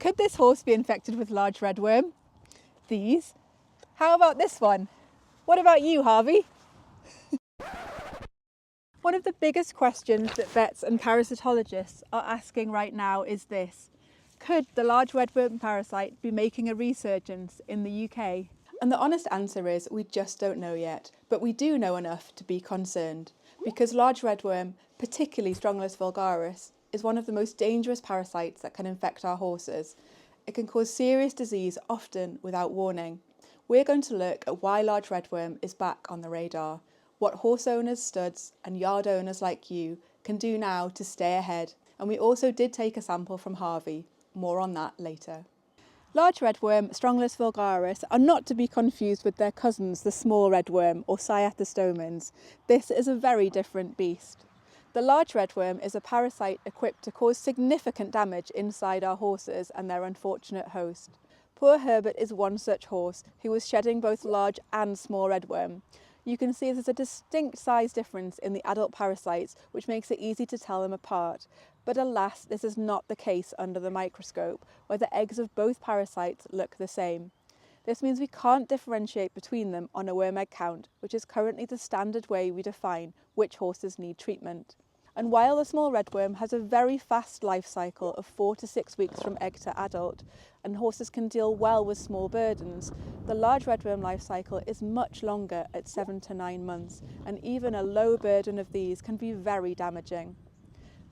Could this horse be infected with large redworm? These? How about this one? What about you, Harvey? One of the biggest questions that vets and parasitologists are asking right now is this: could the large redworm parasite be making a resurgence in the UK? And the honest answer is we just don't know yet, but we do know enough to be concerned, because large redworm, particularly Strongylus vulgaris, is one of the most dangerous parasites that can infect our horses. It can cause serious disease, often without warning. We're going to look at why large redworm is back on the radar, what horse owners, studs and yard owners like you can do now to stay ahead. And we also did take a sample from Harvey. More on that later. Large redworm, Strongylus vulgaris, are not to be confused with their cousins, the small redworm or cyathistomins. This is a very different beast. The large redworm is a parasite equipped to cause significant damage inside our horses and their unfortunate host. Poor Herbert is one such horse who was shedding both large and small redworm. You can see there's a distinct size difference in the adult parasites, which makes it easy to tell them apart. But alas, this is not the case under the microscope, where the eggs of both parasites look the same. This means we can't differentiate between them on a worm egg count, which is currently the standard way we define which horses need treatment. And while the small redworm has a very fast life cycle of 4 to 6 weeks from egg to adult, and horses can deal well with small burdens, the large redworm life cycle is much longer at 7 to 9 months, and even a low burden of these can be very damaging.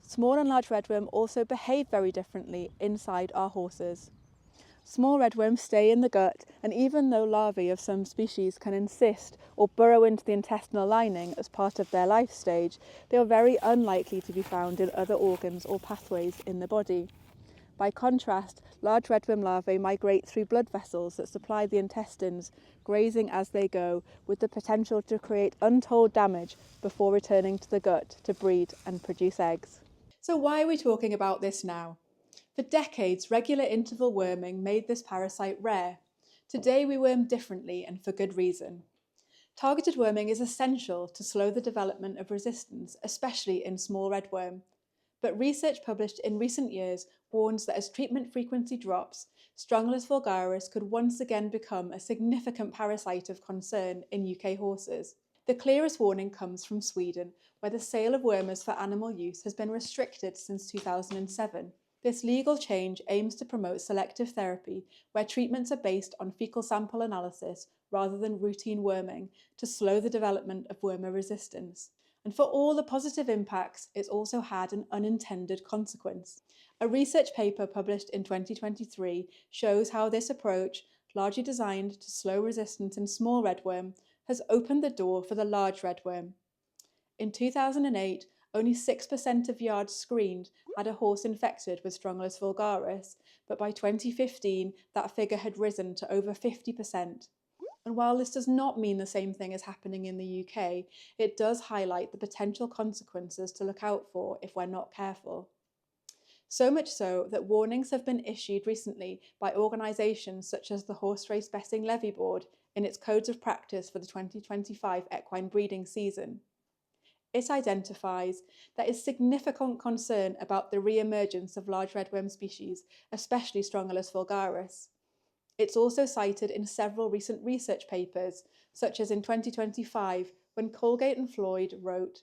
Small and large redworm also behave very differently inside our horses. Small redworms stay in the gut, and even though larvae of some species can encyst or burrow into the intestinal lining as part of their life stage, they are very unlikely to be found in other organs or pathways in the body. By contrast, large redworm larvae migrate through blood vessels that supply the intestines, grazing as they go, with the potential to create untold damage before returning to the gut to breed and produce eggs. So why are we talking about this now? For decades, regular interval worming made this parasite rare. Today we worm differently, and for good reason. Targeted worming is essential to slow the development of resistance, especially in small redworm. But research published in recent years warns that as treatment frequency drops, Strongylus vulgaris could once again become a significant parasite of concern in UK horses. The clearest warning comes from Sweden, where the sale of wormers for animal use has been restricted since 2007. This legal change aims to promote selective therapy, where treatments are based on fecal sample analysis rather than routine worming, to slow the development of wormer resistance. And for all the positive impacts, it's also had an unintended consequence. A research paper published in 2023 shows how this approach, largely designed to slow resistance in small redworm, has opened the door for the large redworm. In 2008, only 6% of yards screened had a horse infected with Strongylus vulgaris, but by 2015 that figure had risen to over 50%. And while this does not mean the same thing is happening in the UK, it does highlight the potential consequences to look out for if we're not careful. So much so that warnings have been issued recently by organisations such as the Horse Race Betting Levy Board in its codes of practice for the 2025 equine breeding season. It identifies there is significant concern about the re-emergence of large redworm species, especially Strongylus vulgaris. It's also cited in several recent research papers, such as in 2025, when Colgate and Floyd wrote,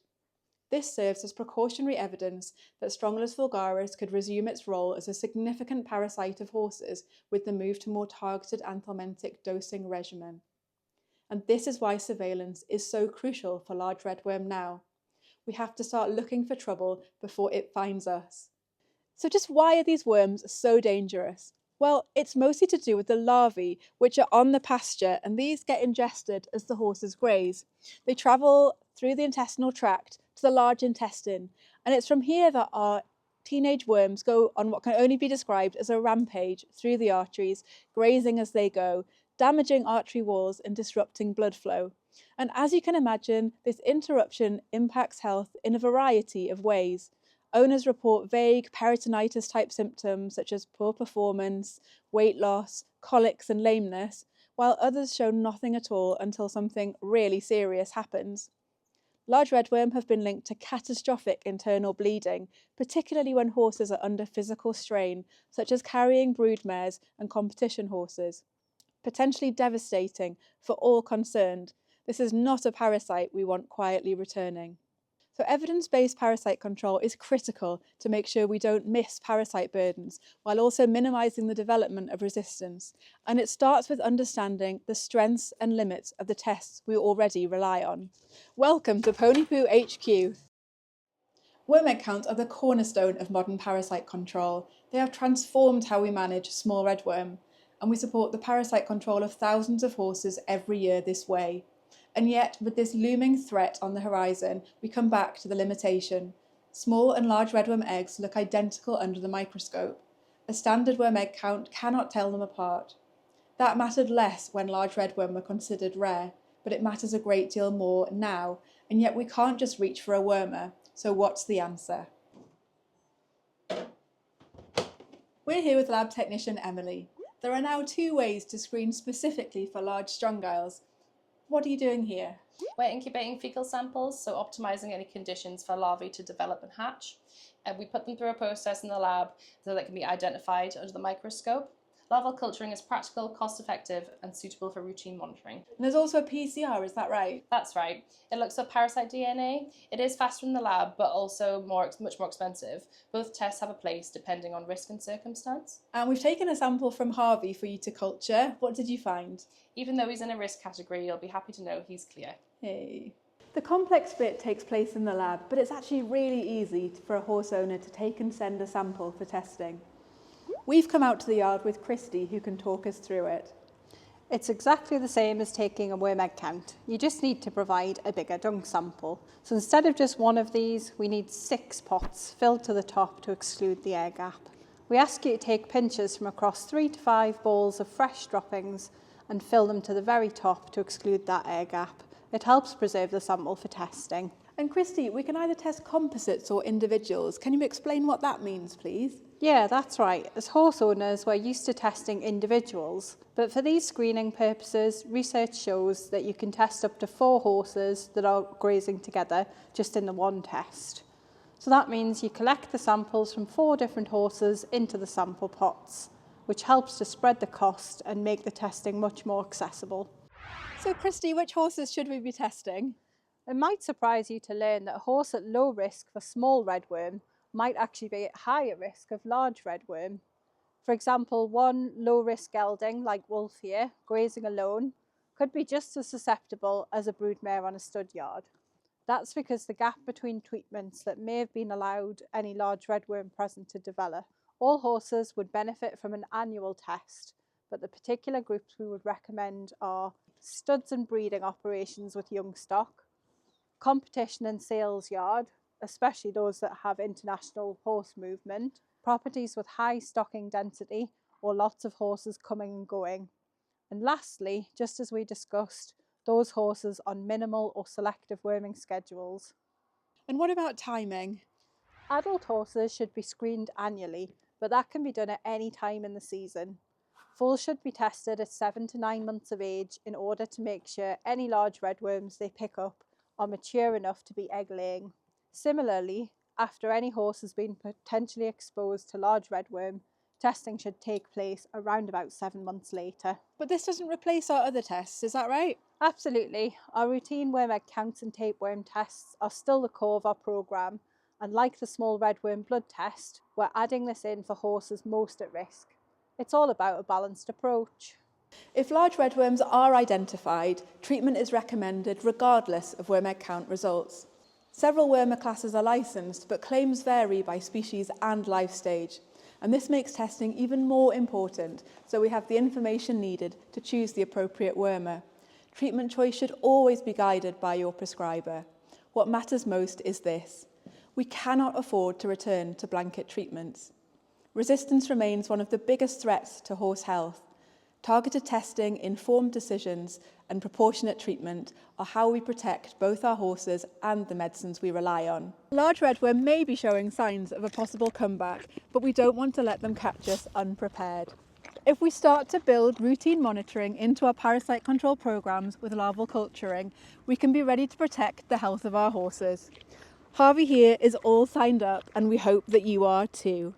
"This serves as precautionary evidence that Strongylus vulgaris could resume its role as a significant parasite of horses with the move to more targeted anthelmintic dosing regimen." And this is why surveillance is so crucial for large redworm now. We have to start looking for trouble before it finds us. So just why are these worms so dangerous? Well, it's mostly to do with the larvae, which are on the pasture, and these get ingested as the horses graze. They travel through the intestinal tract to the large intestine, and it's from here that our teenage worms go on what can only be described as a rampage through the arteries, grazing as they go, damaging artery walls and disrupting blood flow. And as you can imagine, this interruption impacts health in a variety of ways. Owners report vague peritonitis-type symptoms such as poor performance, weight loss, colics and lameness, while others show nothing at all until something really serious happens. Large redworm have been linked to catastrophic internal bleeding, particularly when horses are under physical strain, such as carrying broodmares and competition horses. Potentially devastating for all concerned. This is not a parasite we want quietly returning. So evidence-based parasite control is critical to make sure we don't miss parasite burdens while also minimising the development of resistance. And it starts with understanding the strengths and limits of the tests we already rely on. Welcome to Ponypoo HQ. Worm egg counts are the cornerstone of modern parasite control. They have transformed how we manage small redworm, and we support the parasite control of thousands of horses every year this way. And yet, with this looming threat on the horizon, we come back to the limitation. Small and large redworm eggs look identical under the microscope. A standard worm egg count cannot tell them apart. That mattered less when large redworm were considered rare, but it matters a great deal more now, and yet we can't just reach for a wormer. So what's the answer? We're here with lab technician Emily. There are now 2 ways to screen specifically for large strongyles. What are you doing here? We're incubating fecal samples, so optimising any conditions for larvae to develop and hatch. And we put them through a process in the lab so they can be identified under the microscope. Larval culturing is practical, cost-effective and suitable for routine monitoring. And there's also a PCR, is that right? That's right. It looks at parasite DNA. It is faster in the lab, but also much more expensive. Both tests have a place depending on risk and circumstance. And we've taken a sample from Harvey for you to culture. What did you find? Even though he's in a risk category, you'll be happy to know he's clear. Hey. The complex bit takes place in the lab, but it's actually really easy for a horse owner to take and send a sample for testing. We've come out to the yard with Christy, who can talk us through it. It's exactly the same as taking a worm egg count. You just need to provide a bigger dung sample. So instead of just one of these, we need 6 pots filled to the top to exclude the air gap. We ask you to take pinches from across 3 to 5 bowls of fresh droppings and fill them to the very top to exclude that air gap. It helps preserve the sample for testing. And Christy, we can either test composites or individuals. Can you explain what that means, please? Yeah, that's right. As horse owners, we're used to testing individuals. But for these screening purposes, research shows that you can test up to 4 horses that are grazing together just in the one test. So that means you collect the samples from 4 different horses into the sample pots, which helps to spread the cost and make the testing much more accessible. So Christy, which horses should we be testing? It might surprise you to learn that a horse at low risk for small redworm might actually be at higher risk of large redworm. For example, one low-risk gelding, like Wolf here, grazing alone, could be just as susceptible as a broodmare on a stud yard. That's because the gap between treatments that may have been allowed any large redworm present to develop. All horses would benefit from an annual test, but the particular groups we would recommend are studs and breeding operations with young stock, competition and sales yard, especially those that have international horse movement, properties with high stocking density or lots of horses coming and going. And lastly, just as we discussed, those horses on minimal or selective worming schedules. And what about timing? Adult horses should be screened annually, but that can be done at any time in the season. Foals should be tested at 7 to 9 months of age in order to make sure any large redworms they pick up are mature enough to be egg laying. Similarly, after any horse has been potentially exposed to large redworm, testing should take place around about 7 months later. But this doesn't replace our other tests, is that right? Absolutely. Our routine worm egg counts and tapeworm tests are still the core of our programme, and like the small redworm blood test, we're adding this in for horses most at risk. It's all about a balanced approach. If large redworms are identified, treatment is recommended regardless of worm egg count results. Several wormer classes are licensed, but claims vary by species and life stage. And this makes testing even more important, so we have the information needed to choose the appropriate wormer. Treatment choice should always be guided by your prescriber. What matters most is this: we cannot afford to return to blanket treatments. Resistance remains one of the biggest threats to horse health. Targeted testing, informed decisions, and proportionate treatment are how we protect both our horses and the medicines we rely on. Large redworm may be showing signs of a possible comeback, but we don't want to let them catch us unprepared. If we start to build routine monitoring into our parasite control programmes with larval culturing, we can be ready to protect the health of our horses. Harvey here is all signed up and we hope that you are too.